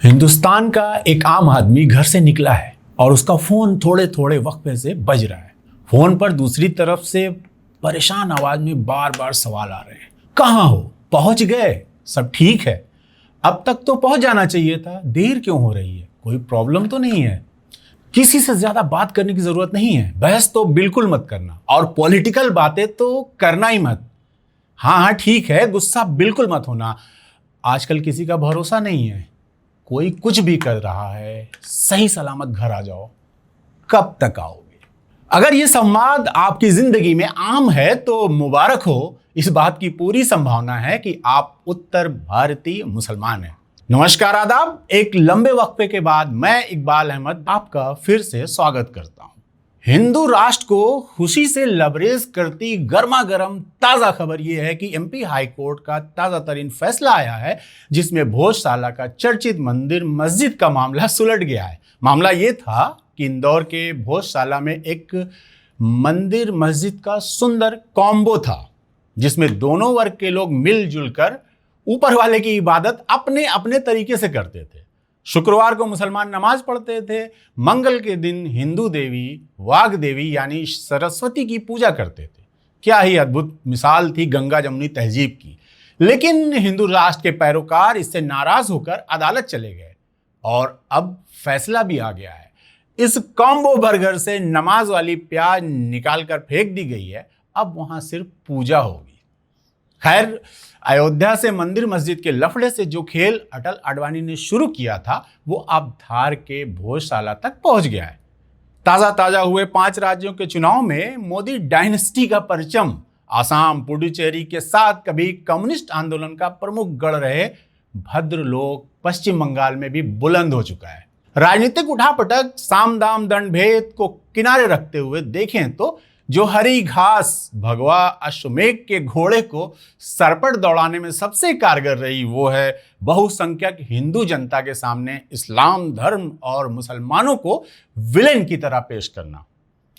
हिंदुस्तान का एक आम आदमी घर से निकला है और उसका फोन थोड़े थोड़े वक्फे से बज रहा है। फोन पर दूसरी तरफ से परेशान आवाज में बार बार सवाल आ रहे हैं। कहाँ हो? पहुंच गए? सब ठीक है? अब तक तो पहुंच जाना चाहिए था, देर क्यों हो रही है? कोई प्रॉब्लम तो नहीं है? किसी से ज्यादा बात करने की जरूरत नहीं है। बहस तो बिल्कुल मत करना और पॉलिटिकल बातें तो करना ही मत। हाँ ठीक है, गुस्सा बिल्कुल मत होना। आजकल किसी का भरोसा नहीं है, कोई कुछ भी कर रहा है। सही सलामत घर आ जाओ। कब तक आओगे? अगर ये संवाद आपकी जिंदगी में आम है तो मुबारक हो। इस बात की पूरी संभावना है कि आप उत्तर भारतीय मुसलमान हैं। नमस्कार, आदाब। एक लंबे वक्फे के बाद मैं इकबाल अहमद आपका फिर से स्वागत करता हूं। हिंदू राष्ट्र को खुशी से लबरेज करती गर्मा गर्म ताजा खबर यह है कि एमपी हाई कोर्ट का ताजा तरीन फैसला आया है, जिसमें भोजशाला का चर्चित मंदिर मस्जिद का मामला सुलट गया है। मामला यह था कि इंदौर के भोजशाला में एक मंदिर मस्जिद का सुंदर कॉम्बो था, जिसमें दोनों वर्ग के लोग मिलजुल कर ऊपर वाले की इबादत अपने अपने तरीके से करते थे। शुक्रवार को मुसलमान नमाज पढ़ते थे, मंगल के दिन हिंदू देवी वाग देवी यानी सरस्वती की पूजा करते थे। क्या ही अद्भुत मिसाल थी गंगा जमुनी तहजीब की। लेकिन हिंदू राष्ट्र के पैरोकार इससे नाराज होकर अदालत चले गए और अब फैसला भी आ गया है। इस कॉम्बो बर्गर से नमाज वाली प्याज निकाल कर फेंक दी गई है। अब वहां सिर्फ पूजा होगी। खैर, अयोध्या से मंदिर मस्जिद के लफड़े से जो खेल अटल आडवाणी ने शुरू किया था, वो अब धार के भोजशाला तक पहुंच गया है। ताजा हुए 5 राज्यों के चुनाव में मोदी डायनेस्टी का परचम आसाम, पुडुचेरी के साथ कभी कम्युनिस्ट आंदोलन का प्रमुख गढ़ रहे भद्रलोक पश्चिम बंगाल में भी बुलंद हो चुका है। राजनीतिक उठापटक, साम दाम दंड भेद को किनारे रखते हुए देखें तो जो हरी घास भगवा अश्वमेघ के घोड़े को सरपट दौड़ाने में सबसे कारगर रही, वो है बहुसंख्यक हिंदू जनता के सामने इस्लाम धर्म और मुसलमानों को विलेन की तरह पेश करना।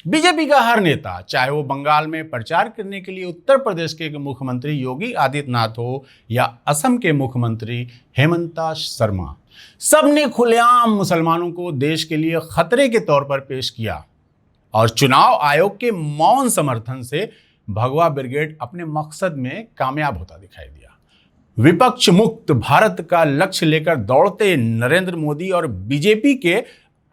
बीजेपी का हर नेता, चाहे वो बंगाल में प्रचार करने के लिए उत्तर प्रदेश के मुख्यमंत्री योगी आदित्यनाथ हो या असम के मुख्यमंत्री हेमंता शर्मा, सबने खुलेआम मुसलमानों को देश के लिए खतरे के तौर पर पेश किया। और चुनाव आयोग के मौन समर्थन से भगवा ब्रिगेड अपने मकसद में कामयाब होता दिखाई दिया। विपक्ष मुक्त भारत का लक्ष्य लेकर दौड़ते नरेंद्र मोदी और बीजेपी के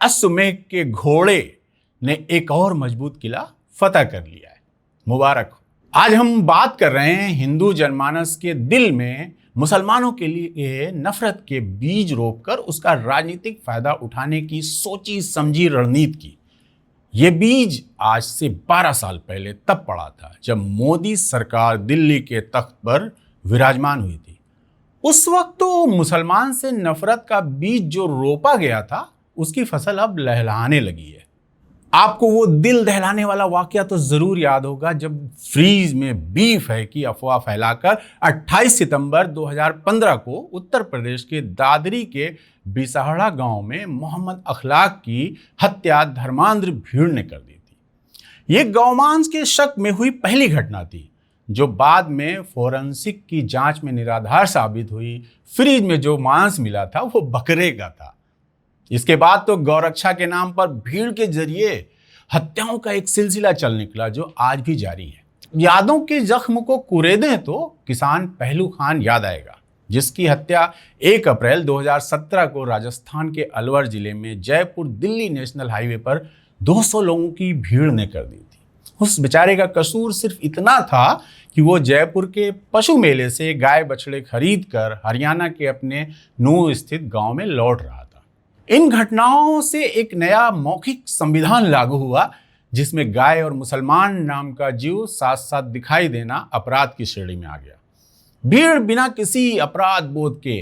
अश्वमेघ के घोड़े ने एक और मजबूत किला फतह कर लिया है। मुबारक हो। आज हम बात कर रहे हैं हिंदू जनमानस के दिल में मुसलमानों के लिए नफरत के बीज रोपकर उसका राजनीतिक फायदा उठाने की सोची समझी रणनीति की। ये बीज आज से 12 साल पहले तब पड़ा था जब मोदी सरकार दिल्ली के तख्त पर विराजमान हुई थी। उस वक्त तो मुसलमान से नफरत का बीज जो रोपा गया था, उसकी फसल अब लहलहाने लगी है। आपको वो दिल दहलाने वाला वाकया तो जरूर याद होगा जब फ्रीज में बीफ है की अफवाह फैलाकर 28 सितंबर 2015 को उत्तर प्रदेश के दादरी के बिसाहड़ा गांव में मोहम्मद अखलाक की हत्या धर्मांध भीड़ ने कर दी थी। ये गौमांस के शक में हुई पहली घटना थी, जो बाद में फोरेंसिक की जांच में निराधार साबित हुई। फ्रीज में जो मांस मिला था वो बकरे का था। इसके बाद तो गौरक्षा के नाम पर भीड़ के जरिए हत्याओं का एक सिलसिला चल निकला, जो आज भी जारी है। यादों के जख्म को कुरेदें तो किसान पहलू खान याद आएगा, जिसकी हत्या 1 अप्रैल 2017 को राजस्थान के अलवर जिले में जयपुर दिल्ली नेशनल हाईवे पर 200 लोगों की भीड़ ने कर दी थी। उस बेचारे का कसूर सिर्फ इतना था कि वो जयपुर के पशु मेले से गाय बछड़े खरीद कर हरियाणा के अपने नूह स्थित गांव में लौट रहा था। इन घटनाओं से एक नया मौखिक संविधान लागू हुआ, जिसमें गाय और मुसलमान नाम का जीव साथ साथ दिखाई देना अपराध की श्रेणी में आ गया। भीड़ बिना किसी अपराध बोध के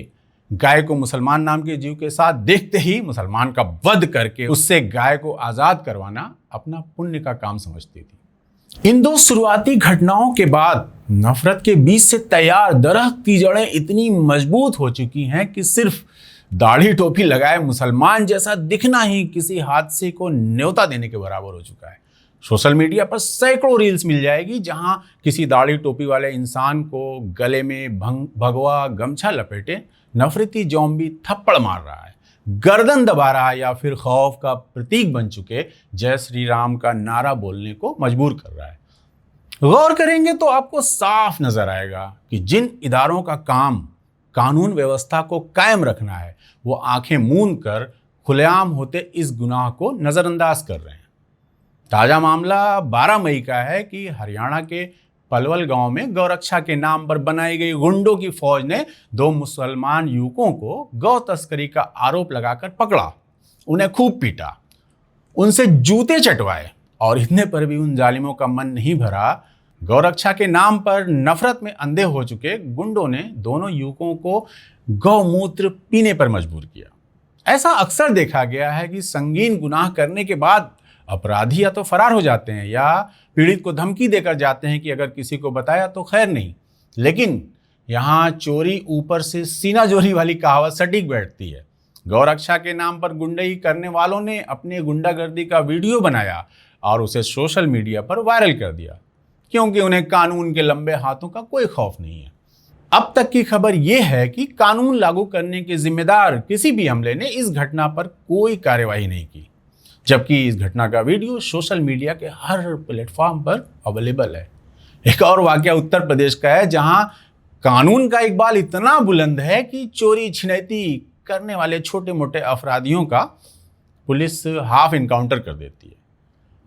गाय को मुसलमान नाम के जीव के साथ देखते ही मुसलमान का वध करके उससे गाय को आजाद करवाना अपना पुण्य का काम समझती थी। इन 2 शुरुआती घटनाओं के बाद नफरत के बीज से तैयार दरख्त जड़ें इतनी मजबूत हो चुकी हैं कि सिर्फ दाढ़ी टोपी लगाए मुसलमान जैसा दिखना ही किसी हादसे को न्योता देने के बराबर हो चुका है। सोशल मीडिया पर सैकड़ों रील्स मिल जाएगी जहां किसी दाढ़ी टोपी वाले इंसान को गले में भगवा गमछा लपेटे नफरती ज़ॉम्बी थप्पड़ मार रहा है। गर्दन दबा रहा है या फिर खौफ का प्रतीक बन चुके जय श्री राम का नारा बोलने को मजबूर कर रहा है। गौर करेंगे तो आपको साफ नजर आएगा कि जिन इदारों का काम कानून व्यवस्था को कायम रखना है, वो आंखें मूंद कर खुलेआम होते इस गुनाह को नजरअंदाज कर रहे हैं। ताजा मामला 12 मई का है कि हरियाणा के पलवल गांव में गौरक्षा के नाम पर बनाई गई गुंडों की फौज ने 2 मुसलमान युवकों को गौ तस्करी का आरोप लगाकर पकड़ा, उन्हें खूब पीटा, उनसे जूते चटवाए और इतने पर भी उन जालिमों का मन नहीं भरा। गौरक्षा के नाम पर नफरत में अंधे हो चुके गुंडों ने दोनों युवकों को गौमूत्र पीने पर मजबूर किया। ऐसा अक्सर देखा गया है कि संगीन गुनाह करने के बाद अपराधी या तो फरार हो जाते हैं या पीड़ित को धमकी देकर जाते हैं कि अगर किसी को बताया तो खैर नहीं। लेकिन यहाँ चोरी ऊपर से सीना जोरी वाली कहावत सटीक बैठती है। गौरक्षा के नाम पर गुंडई करने वालों ने अपने गुंडागर्दी का वीडियो बनाया और उसे सोशल मीडिया पर वायरल कर दिया, क्योंकि उन्हें कानून के लंबे हाथों का कोई खौफ नहीं है। अब तक की खबर यह है कि कानून लागू करने के जिम्मेदार किसी भी हमले ने इस घटना पर कोई कार्यवाही नहीं की, जबकि इस घटना का वीडियो सोशल मीडिया के हर प्लेटफॉर्म पर अवेलेबल है। एक और वाकया उत्तर प्रदेश का है, जहां कानून का इकबाल इतना बुलंद है कि चोरी छिनैती करने वाले छोटे मोटे अपराधियों का पुलिस हाफ इनकाउंटर कर देती है।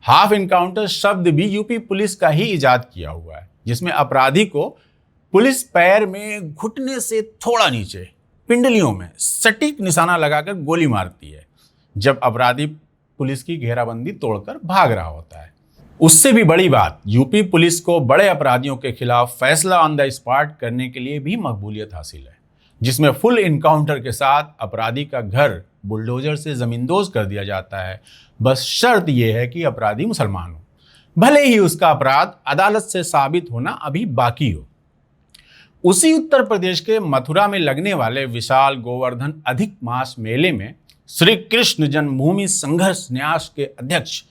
हाफ इनकाउंटर शब्द भी यूपी पुलिस का ही इजाद किया हुआ है, जिसमें अपराधी को पुलिस पैर में घुटने से थोड़ा नीचे पिंडलियों में सटीक निशाना लगाकर गोली मारती है जब अपराधी पुलिस की घेराबंदी तोड़कर भाग रहा होता है। उससे भी बड़ी बात, यूपी पुलिस को बड़े अपराधियों के खिलाफ फैसला ऑन द स्पॉट करने के लिए भी मकबूलियत हासिल है, जिसमें फुल इनकाउंटर के साथ अपराधी का घर बुलडोजर से जमींदोज कर दिया जाता है। बस शर्त यह है कि अपराधी मुसलमान हो, भले ही उसका अपराध अदालत से साबित होना अभी बाकी हो। उसी उत्तर प्रदेश के मथुरा में लगने वाले विशाल गोवर्धन अधिक मास मेले में श्री कृष्ण जन्मभूमि संघर्ष न्यास के अध्यक्ष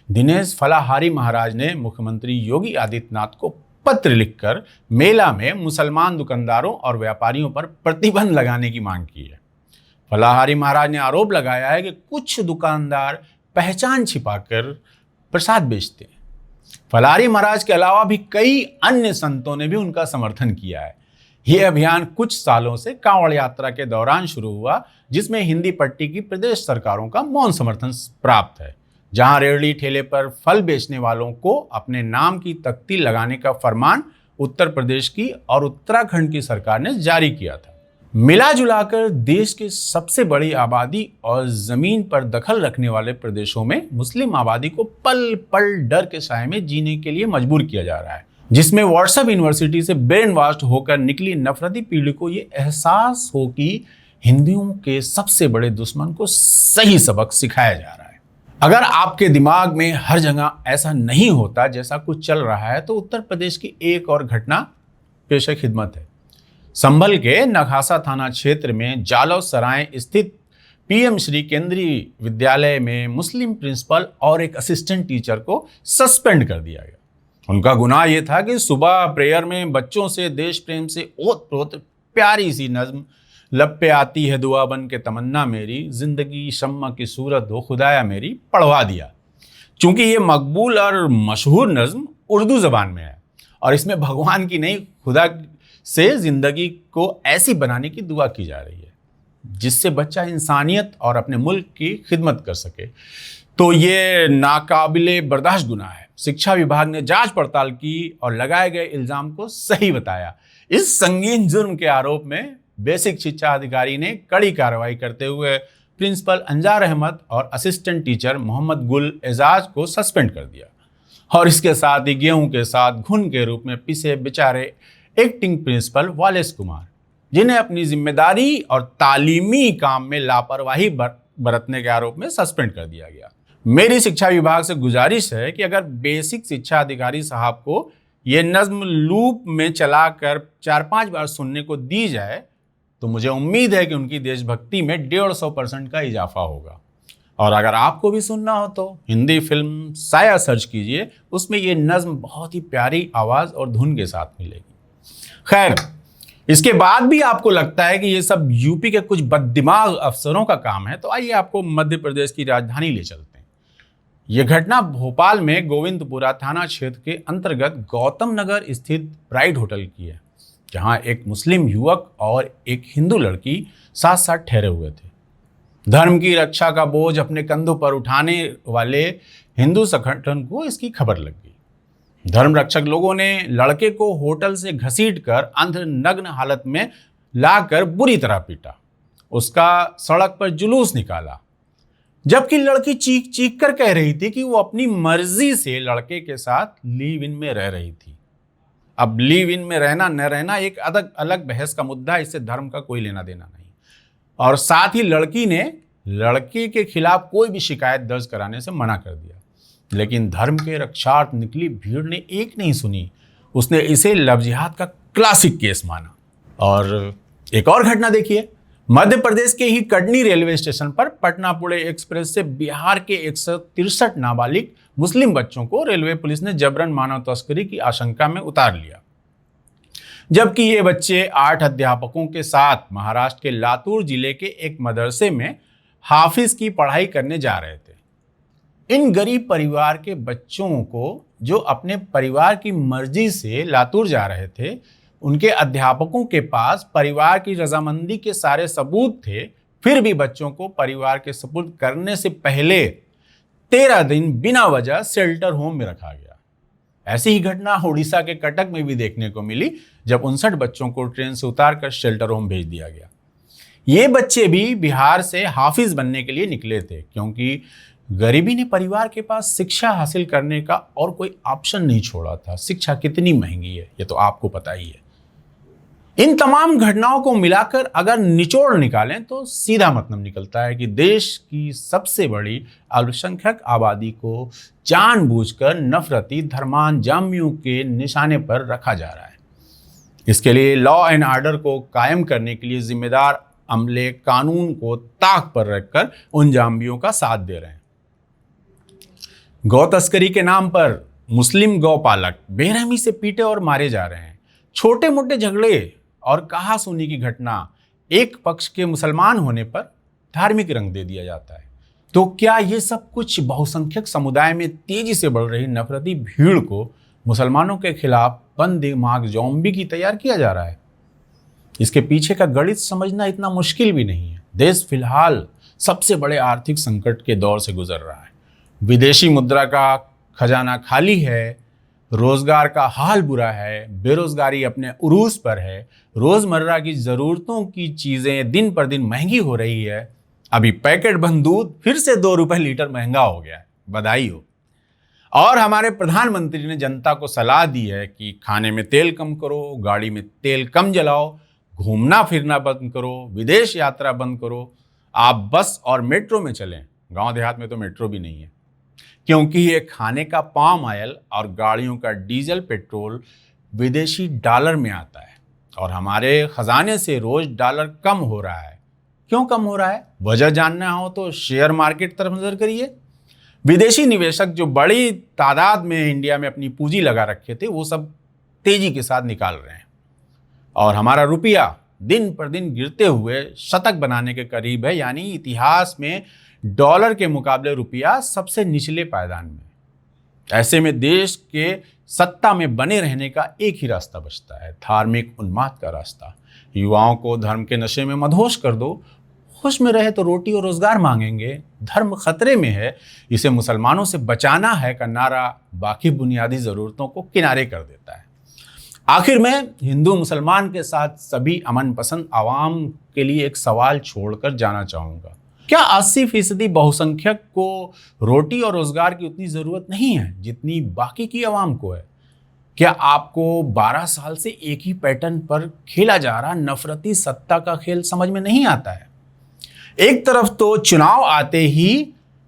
दिनेश फलाहारी महाराज ने मुख्यमंत्री योगी आदित्यनाथ को पत्र लिखकर मेला में मुसलमान दुकानदारों और व्यापारियों पर प्रतिबंध लगाने की मांग की है। फलाहारी महाराज ने आरोप लगाया है कि कुछ दुकानदार पहचान छिपाकर प्रसाद बेचते हैं। फलाहारी महाराज के अलावा भी कई अन्य संतों ने भी उनका समर्थन किया है। यह अभियान कुछ सालों से कांवड़ यात्रा के दौरान शुरू हुआ, जिसमें हिंदी पट्टी की प्रदेश सरकारों का मौन समर्थन प्राप्त है, जहां रेहड़ी ठेले पर फल बेचने वालों को अपने नाम की तख्ती लगाने का फरमान उत्तर प्रदेश की और उत्तराखंड की सरकार ने जारी किया था। मिला जुलाकर देश की सबसे बड़ी आबादी और जमीन पर दखल रखने वाले प्रदेशों में मुस्लिम आबादी को पल पल डर के साए में जीने के लिए मजबूर किया जा रहा है, जिसमें व्हाट्सएप यूनिवर्सिटी से ब्रेन वॉश होकर निकली नफरती पीढ़ी को ये एहसास हो कि हिंदुओं के सबसे बड़े दुश्मन को सही सबक सिखाया जा रहा है। अगर आपके दिमाग में हर जगह ऐसा नहीं होता जैसा कुछ चल रहा है, तो उत्तर प्रदेश की एक और घटना पेश खिदमत है। संभल के नखासा थाना क्षेत्र में जालव सराय स्थित पीएम श्री केंद्रीय विद्यालय में मुस्लिम प्रिंसिपल और एक असिस्टेंट टीचर को सस्पेंड कर दिया गया। उनका गुनाह यह था कि सुबह प्रेयर में बच्चों से देश प्रेम से ओत प्रोत प्यारी सी नज्म लब पे आती है दुआ बन के तमन्ना मेरी, जिंदगी शम्मा की सूरत हो खुदाया मेरी पढ़वा दिया। चूंकि ये मकबूल और मशहूर नज्म उर्दू ज़बान में है और इसमें भगवान की नहीं खुदा से ज़िंदगी को ऐसी बनाने की दुआ की जा रही है जिससे बच्चा इंसानियत और अपने मुल्क की खिदमत कर सके, तो ये नाकाबिले बर्दाश्त गुनाह है। शिक्षा विभाग ने जांच पड़ताल की और लगाए गए इल्ज़ाम को सही बताया। इस संगीन जुर्म के आरोप में बेसिक शिक्षा अधिकारी ने कड़ी कार्रवाई करते हुए प्रिंसिपल अंजार अहमद और असिस्टेंट टीचर मोहम्मद गुल एजाज को सस्पेंड कर दिया और इसके साथ ही गेहूं के साथ घुन के रूप में पिसे बेचारे एक्टिंग प्रिंसिपल वालेस कुमार, जिन्हें अपनी जिम्मेदारी और तालीमी काम में लापरवाही बरतने के आरोप में सस्पेंड कर दिया गया। मेरी शिक्षा विभाग से गुजारिश है कि अगर बेसिक शिक्षा अधिकारी साहब को ये नज्म लूप में चलाकर 4-5 बार सुनने को दी जाए तो मुझे उम्मीद है कि उनकी देशभक्ति में 150% का इजाफा होगा। और अगर आपको भी सुनना हो तो हिंदी फिल्म साया सर्च कीजिए, उसमें ये नज्म बहुत ही प्यारी आवाज़ और धुन के साथ मिलेगी। खैर, इसके बाद भी आपको लगता है कि ये सब यूपी के कुछ बददिमाग अफसरों का काम है, तो आइए आपको मध्य प्रदेश की राजधानी ले चलते हैं। यह घटना भोपाल में गोविंदपुरा थाना क्षेत्र के अंतर्गत गौतम नगर स्थित ब्राइट होटल की है, जहां एक मुस्लिम युवक और एक हिंदू लड़की साथ साथ ठहरे हुए थे। धर्म की रक्षा का बोझ अपने कंधों पर उठाने वाले हिंदू संगठन को इसकी खबर लग गई। धर्म रक्षक लोगों ने लड़के को होटल से घसीटकर अर्धनग्न हालत में लाकर बुरी तरह पीटा, उसका सड़क पर जुलूस निकाला, जबकि लड़की चीख चीख कर कह रही थी कि वो अपनी मर्जी से लड़के के साथ लिव इन में रह रही थी। अब लिव इन में रहना न रहना एक अलग बहस का मुद्दा, इससे धर्म का कोई लेना देना नहीं। और साथ ही लड़की ने लड़के के खिलाफ कोई भी शिकायत दर्ज कराने से मना कर दिया, लेकिन धर्म के रक्षार्थ निकली भीड़ ने एक नहीं सुनी। उसने इसे लव जिहाद का क्लासिक केस माना। और एक और घटना देखिए, मध्य प्रदेश के ही कटनी रेलवे स्टेशन पर पटना पुणे एक्सप्रेस से बिहार के 163 नाबालिग मुस्लिम बच्चों को रेलवे पुलिस ने जबरन मानव तस्करी की आशंका में उतार लिया, जबकि ये बच्चे 8 अध्यापकों के साथ महाराष्ट्र के लातूर जिले के एक मदरसे में हाफिज की पढ़ाई करने जा रहे थे। इन गरीब परिवार के बच्चों को, जो अपने परिवार की मर्जी से लातूर जा रहे थे, उनके अध्यापकों के पास परिवार की रजामंदी के सारे सबूत थे, फिर भी बच्चों को परिवार के सुपुर्द करने से पहले 13 दिन बिना वजह शेल्टर होम में रखा गया। ऐसी ही घटना उड़ीसा के कटक में भी देखने को मिली, जब 59 बच्चों को ट्रेन से उतारकर शेल्टर होम भेज दिया गया। ये बच्चे भी बिहार से हाफिज बनने के लिए निकले थे, क्योंकि गरीबी ने परिवार के पास शिक्षा हासिल करने का और कोई ऑप्शन नहीं छोड़ा था। शिक्षा कितनी महंगी है, ये तो आपको पता ही है। इन तमाम घटनाओं को मिलाकर अगर निचोड़ निकालें तो सीधा मतलब निकलता है कि देश की सबसे बड़ी अल्पसंख्यक आबादी को जानबूझकर नफरती धर्मांजामियों के निशाने पर रखा जा रहा है। इसके लिए लॉ एंड ऑर्डर को कायम करने के लिए जिम्मेदार अमले कानून को ताक पर रखकर उन जाम्बियों का साथ दे रहे हैं। गौ तस्करी के नाम पर मुस्लिम गौपालक बेरहमी से पीटे और मारे जा रहे हैं। छोटे मोटे झगड़े और कहासुनी की घटना एक पक्ष के मुसलमान होने पर धार्मिक रंग दे दिया जाता है। तो क्या ये सब कुछ बहुसंख्यक समुदाय में तेजी से बढ़ रही नफरती भीड़ को मुसलमानों के खिलाफ बंद दिमाग ज़ॉम्बी की तैयार किया जा रहा है? इसके पीछे का गणित समझना इतना मुश्किल भी नहीं है। देश फिलहाल सबसे बड़े आर्थिक संकट के दौर से गुजर रहा है। विदेशी मुद्रा का खजाना खाली है, रोजगार का हाल बुरा है, बेरोजगारी अपने उरूज पर है, रोजमर्रा की जरूरतों की चीजें दिन पर दिन महंगी हो रही है। अभी पैकेट बंद दूध फिर से 2 रुपए लीटर महंगा हो गया है, बधाई हो। और हमारे प्रधानमंत्री ने जनता को सलाह दी है कि खाने में तेल कम करो, गाड़ी में तेल कम जलाओ, घूमना फिरना बंद करो, विदेश यात्रा बंद करो, आप बस और मेट्रो में चलें। गांव देहात में तो मेट्रो भी नहीं है, क्योंकि ये खाने का पाम ऑयल और गाड़ियों का डीजल पेट्रोल विदेशी डॉलर में आता है और हमारे खजाने से रोज डॉलर कम हो रहा है। क्यों कम हो रहा है? वजह जानना हो तो शेयर मार्केट तरफ नजर करिए। विदेशी निवेशक जो बड़ी तादाद में इंडिया में अपनी पूंजी लगा रखे थे, वो सब तेजी के साथ निकाल रहे हैं और हमारा रुपया दिन पर दिन गिरते हुए शतक बनाने के करीब है। यानी इतिहास में डॉलर के मुकाबले रुपया सबसे निचले पायदान में। ऐसे में देश के सत्ता में बने रहने का एक ही रास्ता बचता है, धार्मिक उन्माद का रास्ता। युवाओं को धर्म के नशे में मदहोश कर दो, होश में रहे तो रोटी और रोजगार मांगेंगे। धर्म खतरे में है, इसे मुसलमानों से बचाना है का नारा बाकी बुनियादी जरूरतों को किनारे कर देता है। आखिर में हिंदू मुसलमान के साथ सभी अमन पसंद आवाम के लिए एक सवाल छोड़कर जाना चाहूँगा। क्या 80% बहुसंख्यक को रोटी और रोजगार की उतनी ज़रूरत नहीं है जितनी बाकी की आवाम को है? क्या आपको 12 साल से एक ही पैटर्न पर खेला जा रहा नफरती सत्ता का खेल समझ में नहीं आता है? एक तरफ तो चुनाव आते ही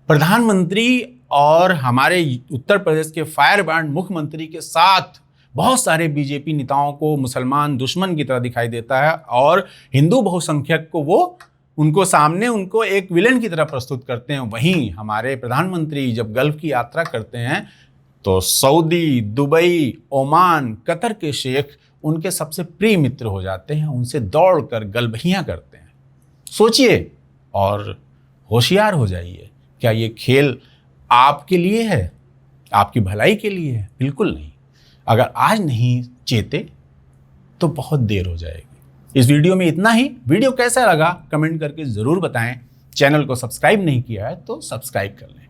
प्रधानमंत्री और हमारे उत्तर प्रदेश के फायर ब्रांड मुख्यमंत्री के साथ बहुत सारे बीजेपी नेताओं को मुसलमान दुश्मन की तरह दिखाई देता है और हिंदू बहुसंख्यक को वो उनको सामने उनको एक विलेन की तरह प्रस्तुत करते हैं। वहीं हमारे प्रधानमंत्री जब गल्फ की यात्रा करते हैं तो सऊदी, दुबई, ओमान, कतर के शेख उनके सबसे प्रिय मित्र हो जाते हैं, उनसे दौड़कर गलबहियां करते हैं। सोचिए और होशियार हो जाइए, क्या ये खेल आपके लिए है, आपकी भलाई के लिए है? बिल्कुल नहीं। अगर आज नहीं चेते तो बहुत देर हो जाएगी। इस वीडियो में इतना ही। वीडियो कैसा लगा कमेंट करके ज़रूर बताएं। चैनल को सब्सक्राइब नहीं किया है तो सब्सक्राइब कर लें।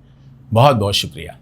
बहुत बहुत शुक्रिया।